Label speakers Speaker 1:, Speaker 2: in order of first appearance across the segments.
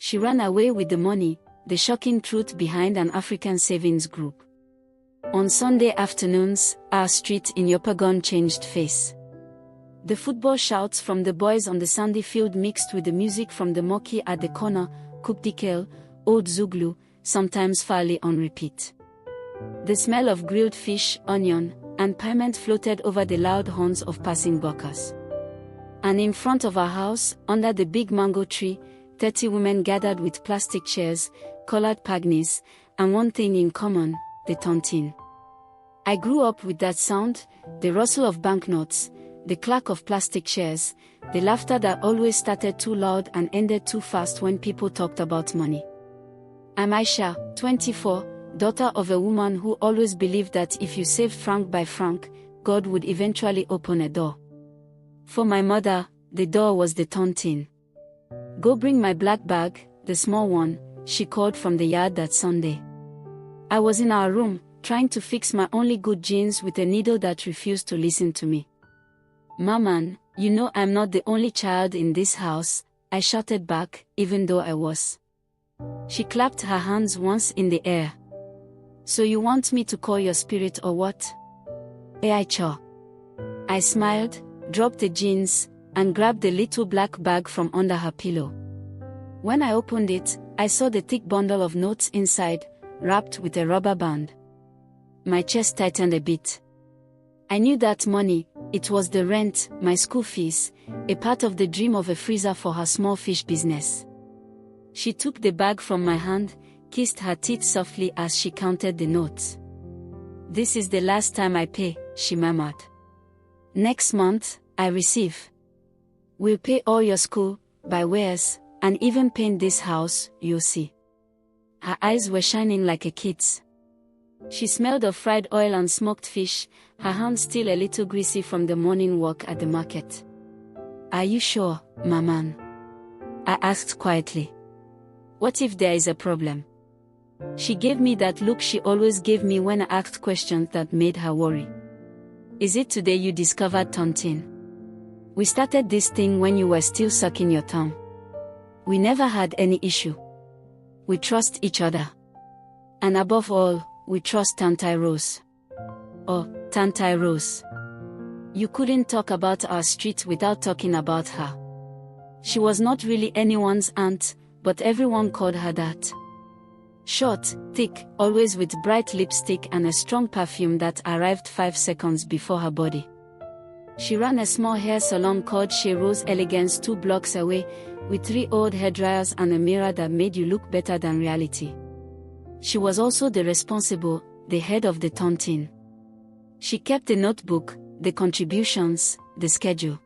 Speaker 1: She ran away with the money, the shocking truth behind an African savings group. On Sunday afternoons, our street in Yopougon changed face. The football shouts from the boys on the sandy field mixed with the music from the monkey at the corner, Kupdikel, Old Zuglu, sometimes Farley on repeat. The smell of grilled fish, onion, and piment floated over the loud horns of passing buckers. And in front of our house, under the big mango tree, 30 women gathered with plastic chairs, colored pagnis, and one thing in common, the tontine. I grew up with that sound, the rustle of banknotes, the clack of plastic chairs, the laughter that always started too loud and ended too fast when people talked about money. I'm Aisha, 24, daughter of a woman who always believed that if you saved franc by franc, God would eventually open a door. For my mother, the door was the tontine. Go bring my black bag, the small one, she called from the yard that Sunday. I was in our room, trying to fix my only good jeans with a needle that refused to listen to me. Maman, you know I'm not the only child in this house, I shouted back, even though I was. She clapped her hands once in the air. So you want me to call your spirit or what? Aicha. I smiled, dropped the jeans, and grabbed the little black bag from under her pillow. When I opened it, I saw the thick bundle of notes inside, wrapped with a rubber band. My chest tightened a bit. I knew that money, it was the rent, my school fees, a part of the dream of a freezer for her small fish business. She took the bag from my hand, kissed her teeth softly as she counted the notes. This is the last time I pay, she murmured. Next month, I receive. We'll pay all your school, buy wares, and even paint this house, you'll see. Her eyes were shining like a kid's. She smelled of fried oil and smoked fish, her hands still a little greasy from the morning walk at the market. Are you sure, Maman? I asked quietly. What if there is a problem? She gave me that look she always gave me when I asked questions that made her worry. Is it today you discovered Tontine? We started this thing when you were still sucking your thumb. We never had any issue. We trust each other. And above all, we trust Tante Rose. Oh, Tante Rose. You couldn't talk about our street without talking about her. She was not really anyone's aunt, but everyone called her that. Short, thick, always with bright lipstick and a strong perfume that arrived 5 seconds before her body. She ran a small hair salon called Chez Rose Elegance 2 blocks away, with 3 old hairdryers and a mirror that made you look better than reality. She was also the responsible, the head of the tontine. She kept the notebook, the contributions, the schedule.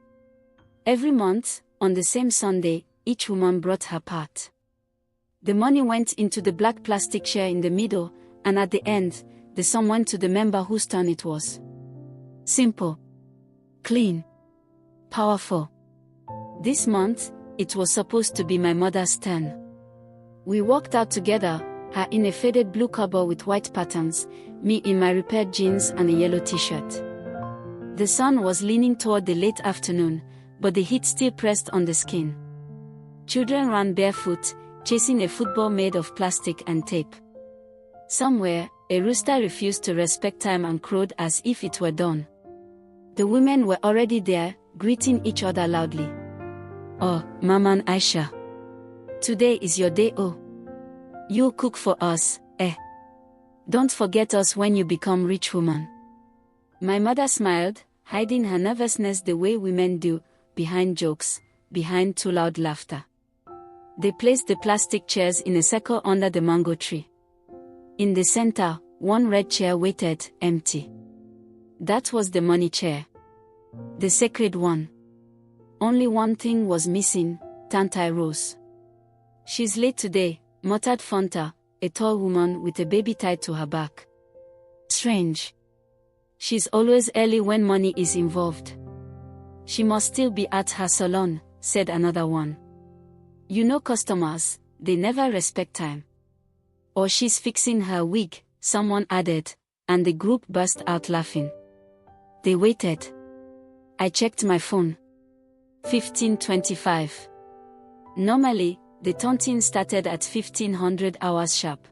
Speaker 1: Every month, on the same Sunday, each woman brought her part. The money went into the black plastic chair in the middle, and at the end, the sum went to the member whose turn it was. Simple. Clean. Powerful. This month, it was supposed to be my mother's turn. We walked out together, her in a faded blue cover with white patterns, me in my repaired jeans and a yellow t-shirt. The sun was leaning toward the late afternoon, but the heat still pressed on the skin. Children ran barefoot, chasing a football made of plastic and tape. Somewhere, a rooster refused to respect time and crowed as if it were dawn. The women were already there, greeting each other loudly. Oh, Maman Aisha. Today is your day, oh. You'll cook for us, eh? Don't forget us when you become rich woman. My mother smiled, hiding her nervousness the way women do, behind jokes, behind too loud laughter. They placed the plastic chairs in a circle under the mango tree. In the center, one red chair waited, empty. That was the money chair. The sacred one. Only one thing was missing, Tante Rose. She's late today, muttered Fanta, a tall woman with a baby tied to her back. Strange. She's always early when money is involved. She must still be at her salon, said another one. You know customers, they never respect time. Or she's fixing her wig, someone added, and the group burst out laughing. They waited. I checked my phone. 15:25. Normally, the Tontine started at 1500 hours sharp.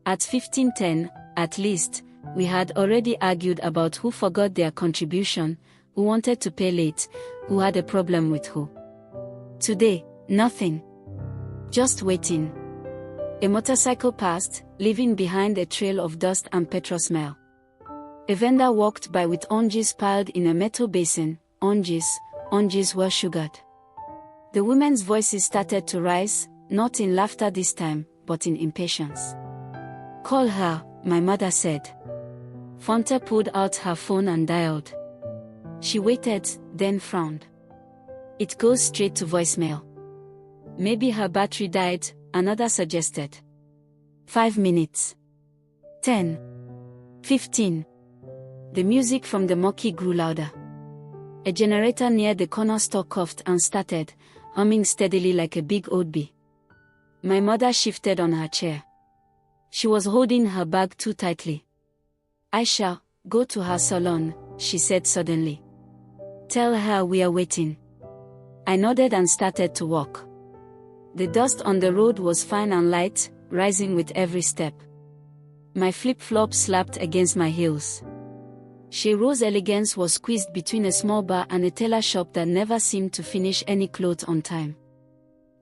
Speaker 1: At 1510, at least, we had already argued about who forgot their contribution, who wanted to pay late, who had a problem with who. Today, nothing. Just waiting. A motorcycle passed, leaving behind a trail of dust and petrol smell. A vendor walked by with oranges piled in a metal basin. Oranges were sugared. The women's voices started to rise, not in laughter this time, but in impatience. "Call her," my mother said. Fonte pulled out her phone and dialed. She waited, then frowned. "It goes straight to voicemail." "Maybe her battery died," another suggested. 5 minutes. 10. 15. The music from the monkey grew louder. A generator near the corner store coughed and started, humming steadily like a big old bee. My mother shifted on her chair. She was holding her bag too tightly. "Aisha, go to her salon," she said suddenly. "Tell her we are waiting." I nodded and started to walk. The dust on the road was fine and light, rising with every step. My flip-flops slapped against my heels. Chez Rose Elegance was squeezed between a small bar and a tailor shop that never seemed to finish any clothes on time.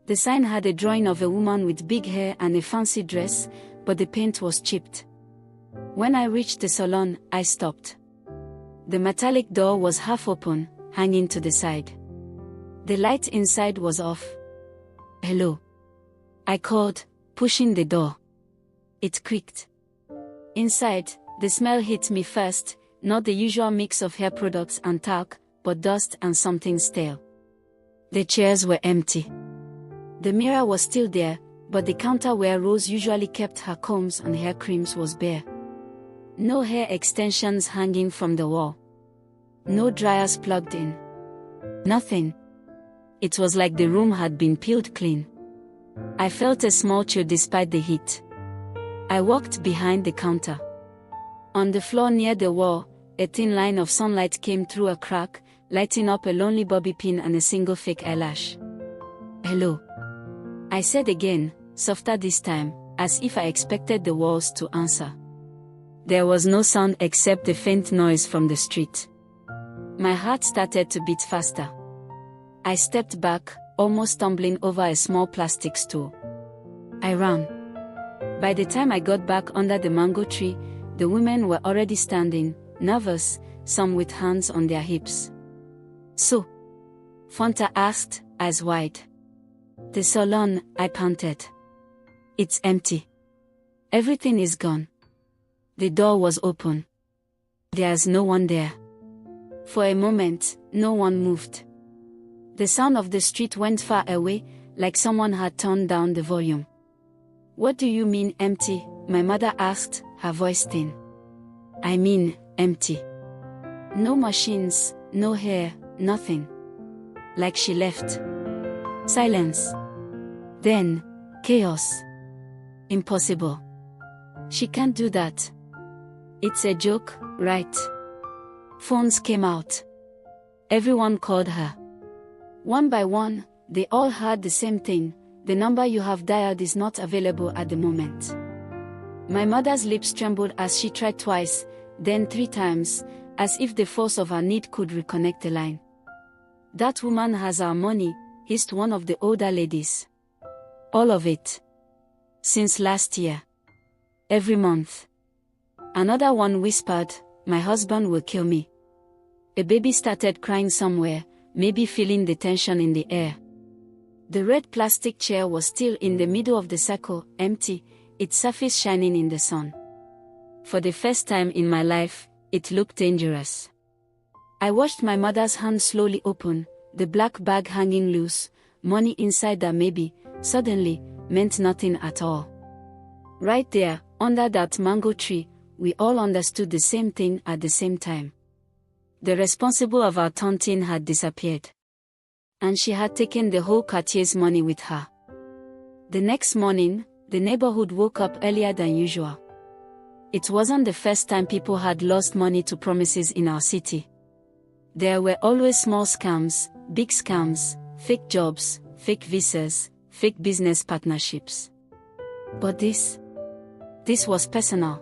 Speaker 1: The sign had a drawing of a woman with big hair and a fancy dress, but the paint was chipped. When I reached the salon, I stopped. The metallic door was half open, hanging to the side. The light inside was off. "Hello," I called, pushing the door. It creaked. Inside, the smell hit me first, not the usual mix of hair products and talc, but dust and something stale. The chairs were empty. The mirror was still there, but the counter where Rose usually kept her combs and hair creams was bare. No hair extensions hanging from the wall. No dryers plugged in. Nothing. It was like the room had been peeled clean. I felt a small chill despite the heat. I walked behind the counter. On the floor near the wall, a thin line of sunlight came through a crack, lighting up a lonely bobby pin and a single fake eyelash. "Hello," I said again, softer this time, as if I expected the walls to answer. There was no sound except the faint noise from the street. My heart started to beat faster. I stepped back, almost stumbling over a small plastic stool. I ran. By the time I got back under the mango tree, the women were already standing, nervous, some with hands on their hips. "So?" Fonta asked, eyes wide. "The salon," I panted. "It's empty. Everything is gone." The door was open. There's no one there. For a moment, no one moved. The sound of the street went far away, like someone had turned down the volume. "What do you mean empty?" my mother asked, her voice thin. "I mean, empty. No machines, no hair, nothing. Like she left." Silence. Then, chaos. "Impossible. She can't do that. It's a joke, right?" Phones came out. Everyone called her. One by one, they all heard the same thing: "The number you have dialed is not available at the moment." My mother's lips trembled as she tried twice, then 3 times, as if the force of her need could reconnect the line. "That woman has our money," hissed one of the older ladies. "All of it. Since last year. Every month." Another one whispered, "My husband will kill me." A baby started crying somewhere, maybe feeling the tension in the air. The red plastic chair was still in the middle of the circle, empty, its surface shining in the sun. For the first time in my life, it looked dangerous. I watched my mother's hand slowly open, the black bag hanging loose, money inside that maybe, suddenly, meant nothing at all. Right there, under that mango tree, we all understood the same thing at the same time. The responsible of our Tontine had disappeared. And she had taken the whole quartier's money with her. The next morning, the neighborhood woke up earlier than usual. It wasn't the first time people had lost money to promises in our city. There were always small scams, big scams, fake jobs, fake visas, fake business partnerships. But this was personal.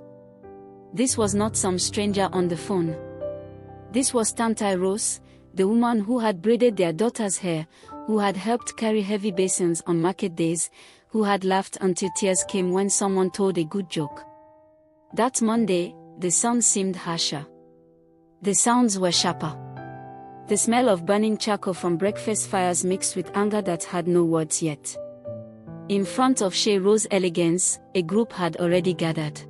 Speaker 1: This was not some stranger on the phone. This was Tontine Rose, the woman who had braided their daughter's hair, who had helped carry heavy basins on market days, who had laughed until tears came when someone told a good joke. That Monday, the sun seemed harsher. The sounds were sharper. The smell of burning charcoal from breakfast fires mixed with anger that had no words yet. In front of Chez Rose Elegance, a group had already gathered.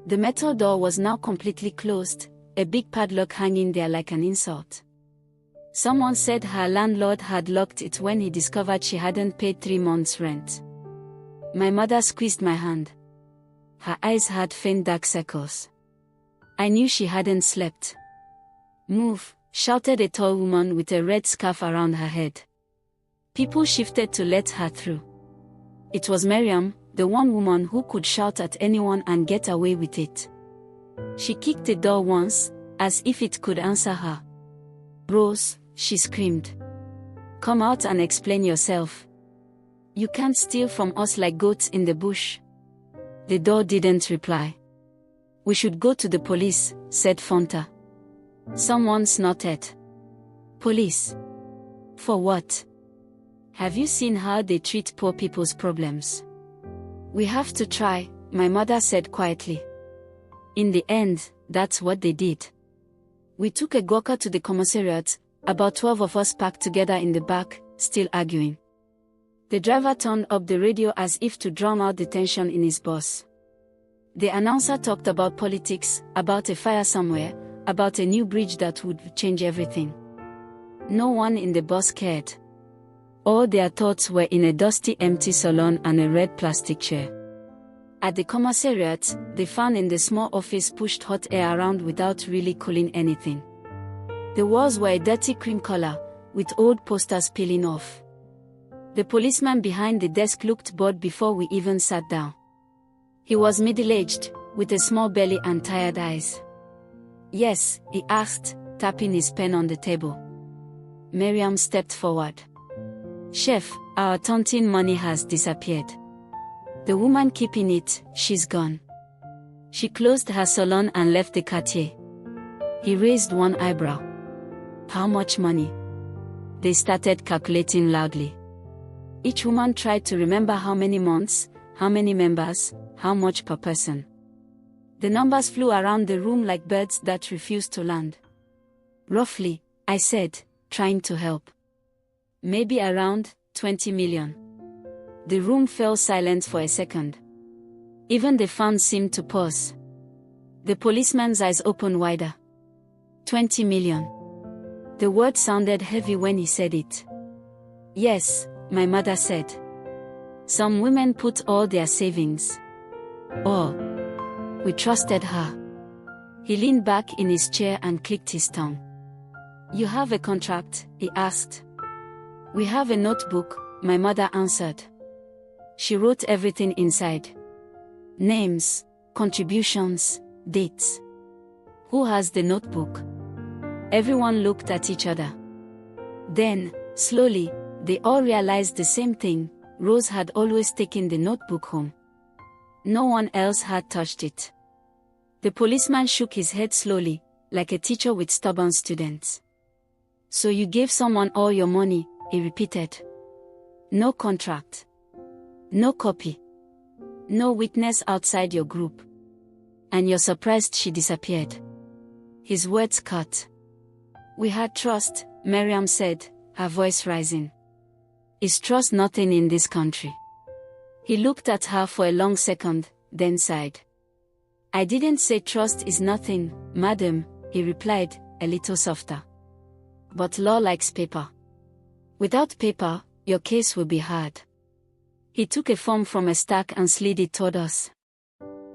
Speaker 1: The metal door was now completely closed, a big padlock hanging there like an insult. Someone said her landlord had locked it when he discovered she hadn't paid 3 months' rent. My mother squeezed my hand. Her eyes had faint dark circles. I knew she hadn't slept. "Move," shouted a tall woman with a red scarf around her head. People shifted to let her through. It was Miriam, the one woman who could shout at anyone and get away with it. She kicked the door once, as if it could answer her. "Rose," she screamed. "Come out and explain yourself. You can't steal from us like goats in the bush." The door didn't reply. "We should go to the police," said Fonta. Someone snorted. "Police? For what? Have you seen how they treat poor people's problems?" "We have to try," my mother said quietly. In the end, that's what they did. We took a gawker to the commissariat, about 12 of us packed together in the back, still arguing. The driver turned up the radio as if to drown out the tension in his bus. The announcer talked about politics, about a fire somewhere, about a new bridge that would change everything. No one in the bus cared. All their thoughts were in a dusty empty salon and a red plastic chair. At the commissariat, the fan in the small office pushed hot air around without really cooling anything. The walls were a dirty cream color, with old posters peeling off. The policeman behind the desk looked bored before we even sat down. He was middle-aged, with a small belly and tired eyes. "Yes?" he asked, tapping his pen on the table. Miriam stepped forward. "Chef, our Tontine money has disappeared. The woman keeping it, she's gone." She closed her salon and left the quartier. He raised one eyebrow. "How much money?" They started calculating loudly. Each woman tried to remember how many months, how many members, how much per person. The numbers flew around the room like birds that refused to land. "Roughly," I said, trying to help. "Maybe around 20 million. The room fell silent for a second. Even the fan seemed to pause. The policeman's eyes opened wider. 20 million. The word sounded heavy when he said it. "Yes," my mother said. "Some women put all their savings. All. We trusted her." He leaned back in his chair and clicked his tongue. "You have a contract?" he asked. "We have a notebook," my mother answered. She wrote everything inside. Names, contributions, dates. "Who has the notebook?" Everyone looked at each other. Then, slowly, they all realized the same thing: Rose had always taken the notebook home. No one else had touched it. The policeman shook his head slowly, like a teacher with stubborn students. "So you gave someone all your money," he repeated. "No contract. No copy. No witness outside your group. And you're surprised she disappeared." His words cut. "We had trust," Miriam said, her voice rising. "Is trust nothing in this country?" He looked at her for a long second, then sighed. "I didn't say trust is nothing, madam," he replied, a little softer. "But law likes paper. Without paper, your case will be hard." He took a form from a stack and slid it toward us.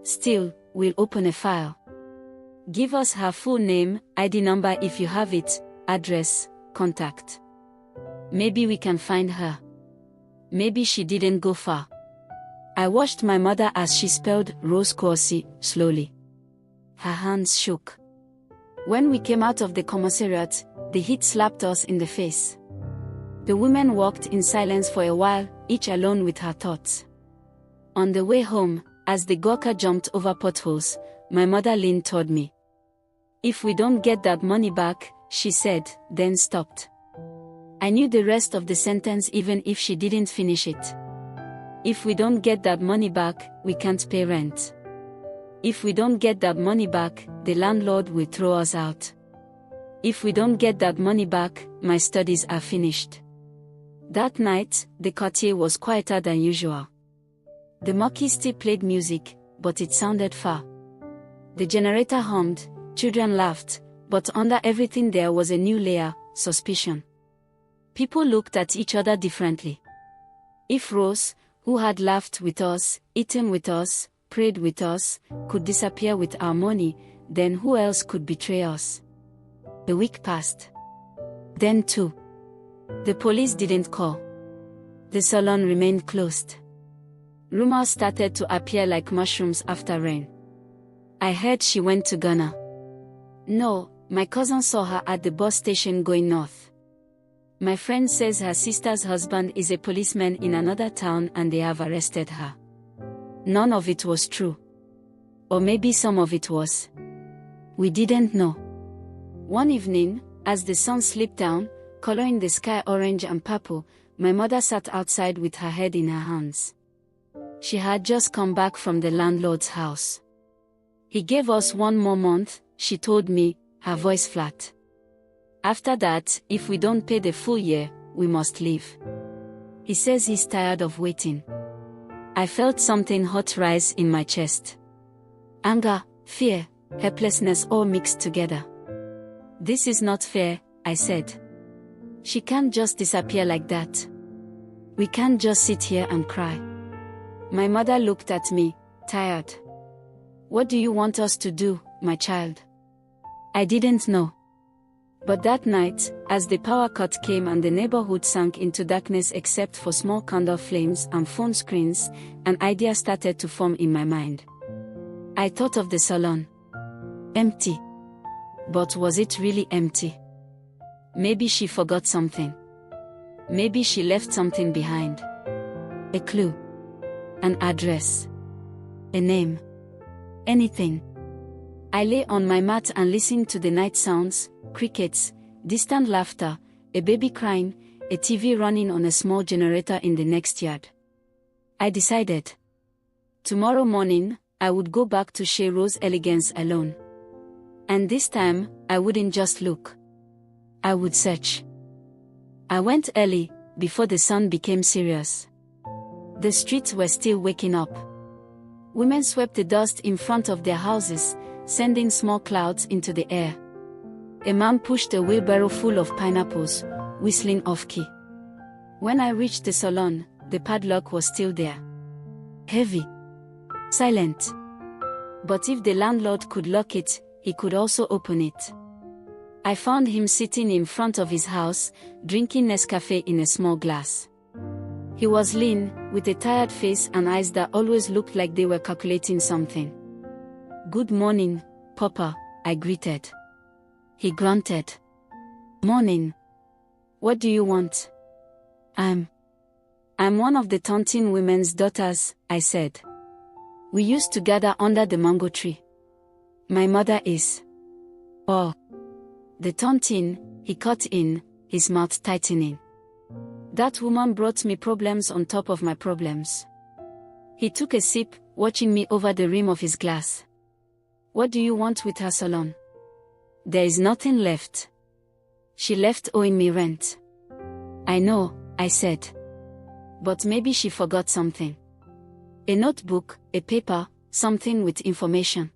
Speaker 1: "Still, we'll open a file. Give us her full name, ID number if you have it, address, contact. Maybe we can find her. Maybe she didn't go far." I watched my mother as she spelled Rose Corsi, slowly. Her hands shook. When we came out of the commissariat, the heat slapped us in the face. The women walked in silence for a while, each alone with her thoughts. On the way home, as the Gurkha jumped over potholes, my mother leaned toward me. "If we don't get that money back," she said, then stopped. I knew the rest of the sentence even if she didn't finish it. "If we don't get that money back, we can't pay rent. If we don't get that money back, the landlord will throw us out. If we don't get that money back, my studies are finished." That night, the quartier was quieter than usual. The marquee still played music, but it sounded far. The generator hummed, children laughed, but under everything there was a new layer: suspicion. People looked at each other differently. If Rose, who had laughed with us, eaten with us, prayed with us, could disappear with our money, then who else could betray us? A week passed. Then 2. The police didn't call. The salon remained closed. Rumors started to appear like mushrooms after rain. I heard she went to Ghana. No, my cousin saw her at the bus station going north. My friend says her sister's husband is a policeman in another town and they have arrested her. None of it was true. Or maybe some of it was. We didn't know. One evening, as the sun slipped down, coloring the sky orange and purple, my mother sat outside with her head in her hands. She had just come back from the landlord's house. "He gave us 1 more month," she told me, her voice flat. "After that, if we don't pay the full year, we must leave. He says he's tired of waiting." I felt something hot rise in my chest. Anger, fear, helplessness all mixed together. "This is not fair," I said. "She can't just disappear like that. We can't just sit here and cry." My mother looked at me, tired. "What do you want us to do, my child?" I didn't know. But that night, as the power cut came and the neighborhood sank into darkness except for small candle flames and phone screens, an idea started to form in my mind. I thought of the salon. Empty. But was it really empty? Maybe she forgot something. Maybe she left something behind. A clue. An address. A name. Anything. I lay on my mat and listened to the night sounds: crickets, distant laughter, a baby crying, a TV running on a small generator in the next yard. I decided. Tomorrow morning, I would go back to Chez Rose Elegance alone. And this time, I wouldn't just look. I would search. I went early, before the sun became serious. The streets were still waking up. Women swept the dust in front of their houses, sending small clouds into the air. A man pushed a wheelbarrow full of pineapples, whistling off-key. When I reached the salon, the padlock was still there. Heavy. Silent. But if the landlord could lock it, he could also open it. I found him sitting in front of his house, drinking Nescafé in a small glass. He was lean, with a tired face and eyes that always looked like they were calculating something. "Good morning, Papa," I greeted. He grunted. "Morning. What do you want?" I'm one of the Tontine women's daughters," I said. "We used to gather under the mango tree. My mother is." "Oh." The Tontine," he cut in, his mouth tightening. "That woman brought me problems on top of my problems." He took a sip, watching me over the rim of his glass. "What do you want with her salon?" "There is nothing left. She left owing me rent." "I know," I said. "But maybe she forgot something. A notebook, a paper, something with information.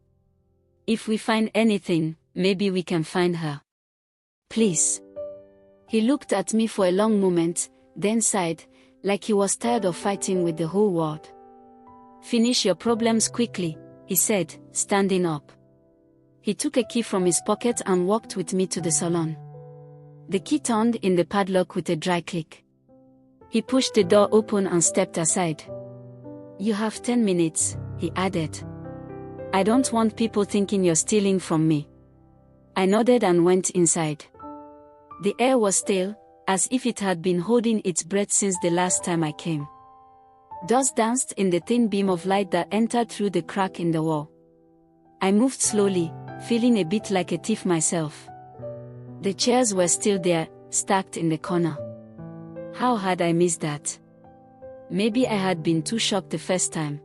Speaker 1: If we find anything, maybe we can find her. Please." He looked at me for a long moment, then sighed, like he was tired of fighting with the whole world. "Finish your problems quickly," he said, standing up. He took a key from his pocket and walked with me to the salon. The key turned in the padlock with a dry click. He pushed the door open and stepped aside. "You have 10 minutes, he added. "I don't want people thinking you're stealing from me." I nodded and went inside. The air was stale, as if it had been holding its breath since the last time I came. Dust danced in the thin beam of light that entered through the crack in the wall. I moved slowly, feeling a bit like a thief myself. The chairs were still there, stacked in the corner. How had I missed that? Maybe I had been too shocked the first time.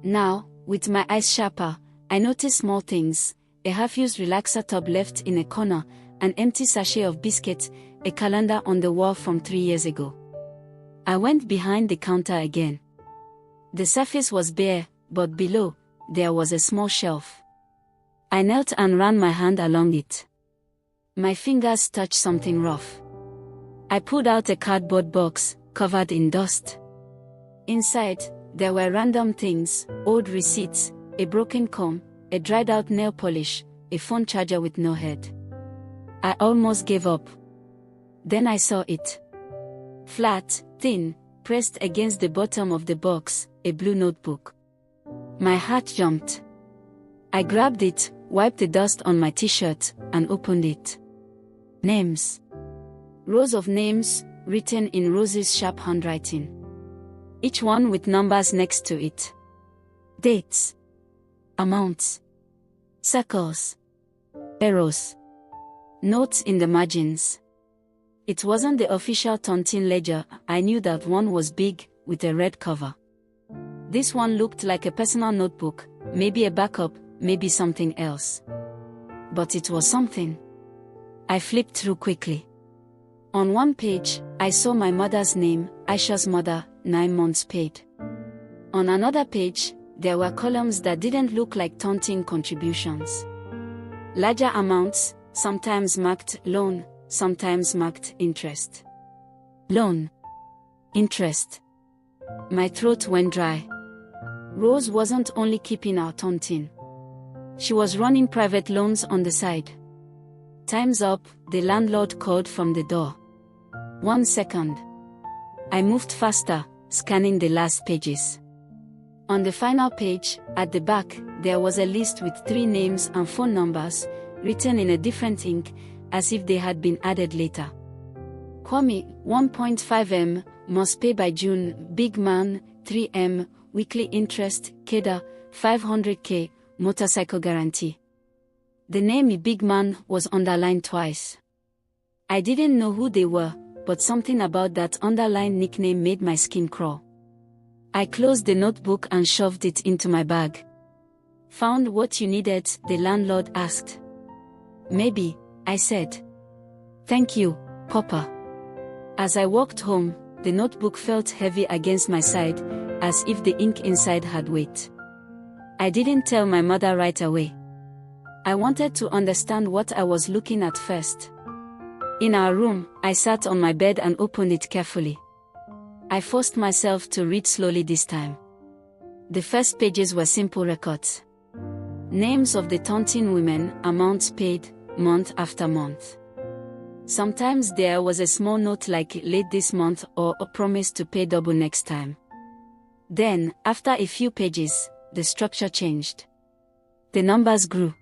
Speaker 1: Now, with my eyes sharper, I noticed small things: a half-used relaxer tub left in a corner, an empty sachet of biscuits, a calendar on the wall from 3 years ago. I went behind the counter again. The surface was bare, but below, there was a small shelf. I knelt and ran my hand along it. My fingers touched something rough. I pulled out a cardboard box, covered in dust. Inside, there were random things: old receipts, a broken comb, a dried-out nail polish, a phone charger with no head. I almost gave up. Then I saw it. Flat, thin, pressed against the bottom of the box, a blue notebook. My heart jumped. I grabbed it, wiped the dust on my t-shirt, and opened it. Names. Rows of names, written in Rose's sharp handwriting. Each one with numbers next to it. Dates. Amounts. Circles. Arrows. Notes in the margins. It wasn't the official Tontine ledger. I knew that one was big, with a red cover. This one looked like a personal notebook, maybe a backup, maybe something else. But it was something. I flipped through quickly. On one page, I saw my mother's name, Aisha's mother, 9 months paid. On another page, there were columns that didn't look like Tontine contributions. Larger amounts, sometimes marked loan, sometimes marked interest. Loan. Interest. My throat went dry. Rose wasn't only keeping our Tontine. She was running private loans on the side. Time's up, the landlord called from the door. 1 second. I moved faster, scanning the last pages. On the final page, at the back, there was a list with 3 names and phone numbers, written in a different ink, as if they had been added later. Kwame, 1.5M, must pay by June. Big Man, 3M, weekly interest. Keda, 500K, motorcycle guarantee. The name Big Man was underlined twice. I didn't know who they were, but something about that underlined nickname made my skin crawl. I closed the notebook and shoved it into my bag. Found what you needed? The landlord asked. Maybe, I said. Thank you, Papa. As I walked home, the notebook felt heavy against my side, as if the ink inside had weight. I didn't tell my mother right away. I wanted to understand what I was looking at first. In our room, I sat on my bed and opened it carefully. I forced myself to read slowly this time. The first pages were simple records. Names of the Tontine women, amounts paid, month after month. Sometimes there was a small note like late this month or a promise to pay double next time. Then, after a few pages, the structure changed. The numbers grew.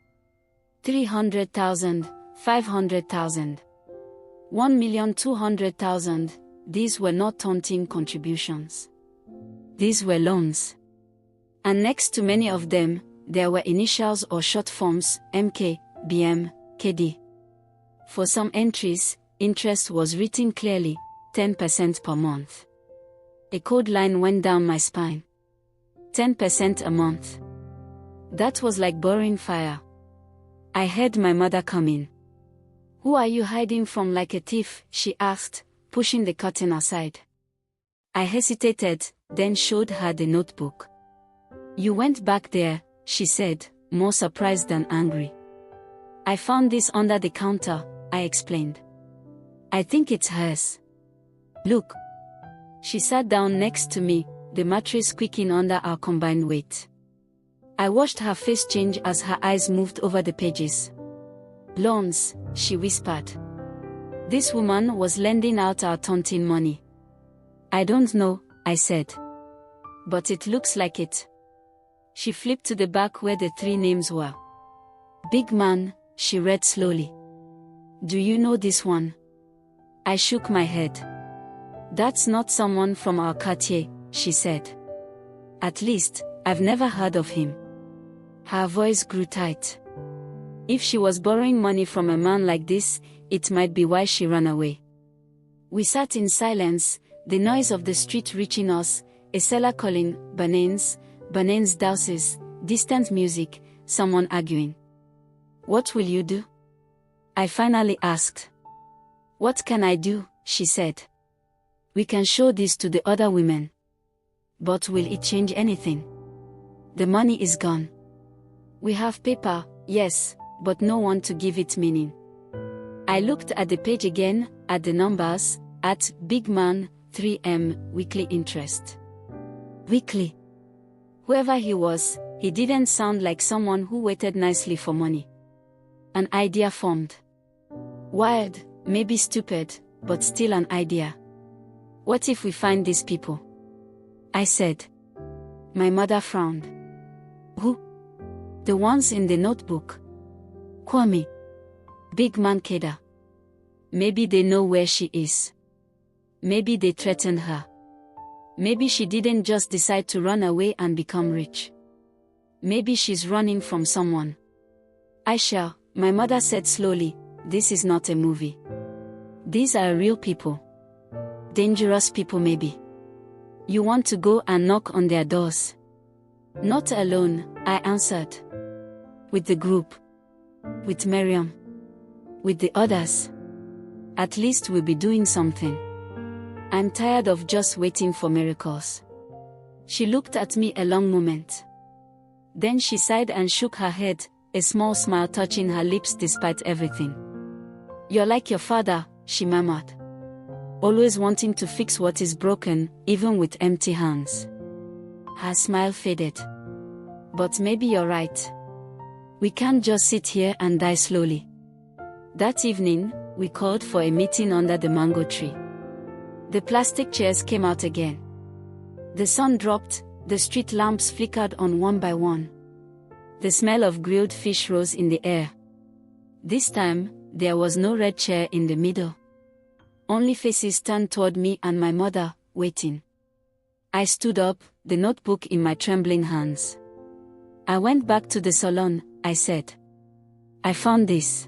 Speaker 1: 300,000, 500,000. 1,200,000. These were not Tontine contributions. These were loans. And next to many of them, there were initials or short forms, MK, BM, KD. For some entries, interest was written clearly, 10% per month. A cold line went down my spine. 10% a month. That was like borrowing fire. I heard my mother coming. "Who are you hiding from like a thief?" she asked, pushing the curtain aside. I hesitated, then showed her the notebook. "You went back there," she said, more surprised than angry. "I found this under the counter," I explained. "I think it's hers. Look." She sat down next to me, the mattress squeaking under our combined weight. I watched her face change as her eyes moved over the pages. "Loans," she whispered. "This woman was lending out our Tontine money." "I don't know," I said. "But it looks like it." She flipped to the back where the 3 names were. "Big Man," she read slowly. "Do you know this one?" I shook my head. "That's not someone from our quartier," she said. At least, I've never heard of him. Her voice grew tight. If she was borrowing money from a man like this, it might be why she ran away. We sat in silence, the noise of the street reaching us, a seller calling, bananas, bananas douses, distant music, someone arguing. What will you do? I finally asked. What can I do? She said. We can show this to the other women. But will it change anything? The money is gone. We have paper, yes, but no one to give it meaning. I looked at the page again, at the numbers, at Big Man, 3M, weekly interest. Weekly. Whoever he was, he didn't sound like someone who waited nicely for money. An idea formed. Wild, maybe stupid, but still an idea. What if we find these people? I said. My mother frowned. Who? The ones in the notebook. Kwame. Big Man Keda. Maybe they know where she is. Maybe they threatened her. Maybe she didn't just decide to run away and become rich. Maybe she's running from someone. Aisha, my mother said slowly, this is not a movie. These are real people. Dangerous people maybe. You want to go and knock on their doors? Not alone, I answered. With the group. With Miriam. With the others. At least we'll be doing something. I'm tired of just waiting for miracles. She looked at me a long moment. Then she sighed and shook her head, a small smile touching her lips despite everything. You're like your father, she murmured. Always wanting to fix what is broken, even with empty hands. Her smile faded. But maybe you're right. We can't just sit here and die slowly. That evening, we called for a meeting under the mango tree. The plastic chairs came out again. The sun dropped, the street lamps flickered on one by one. The smell of grilled fish rose in the air. This time, there was no red chair in the middle. Only faces turned toward me and my mother, waiting. I stood up, the notebook in my trembling hands. I went back to the salon, I said. I found this.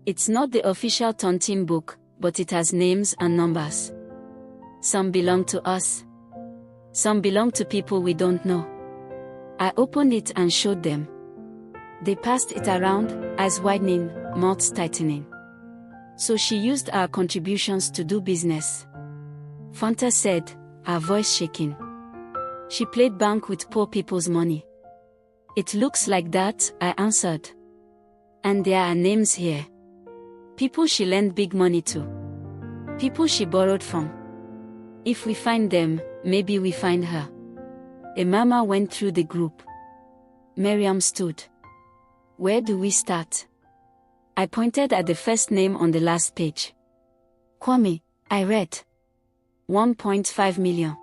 Speaker 1: It's not the official Tontine book, but it has names and numbers. Some belong to us. Some belong to people we don't know. I opened it and showed them. They passed it around, eyes widening, mouths tightening. So she used our contributions to do business. Fanta said, her voice shaking. She played bank with poor people's money. It looks like that, I answered. And there are names here. People she lent big money to. People she borrowed from. If we find them, maybe we find her. A murmur went through the group. Miriam stood. Where do we start? I pointed at the first name on the last page. Kwame, I read. 1.5 million.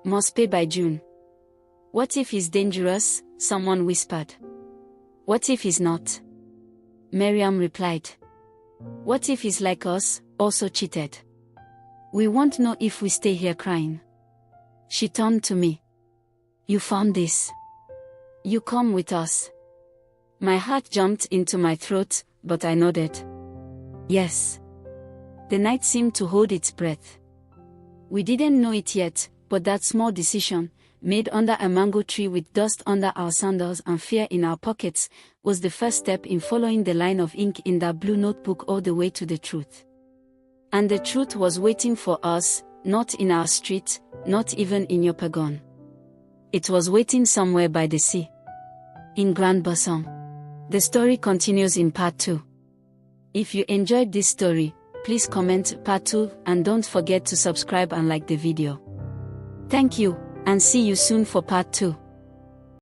Speaker 1: Must pay by June. What if he's dangerous? Someone whispered. What if he's not? Miriam replied. What if he's like us, also cheated? We won't know if we stay here crying. She turned to me. You found this. You come with us. My heart jumped into my throat, but I nodded. Yes. The night seemed to hold its breath. We didn't know it yet, but that small decision, made under a mango tree with dust under our sandals and fear in our pockets, was the first step in following the line of ink in that blue notebook all the way to the truth. And the truth was waiting for us, not in our street, not even in Yopougon. It was waiting somewhere by the sea. In Grand Bassam. The story continues in part 2. If you enjoyed this story, please comment part 2 and don't forget to subscribe and like the video. Thank you, and see you soon for part 2.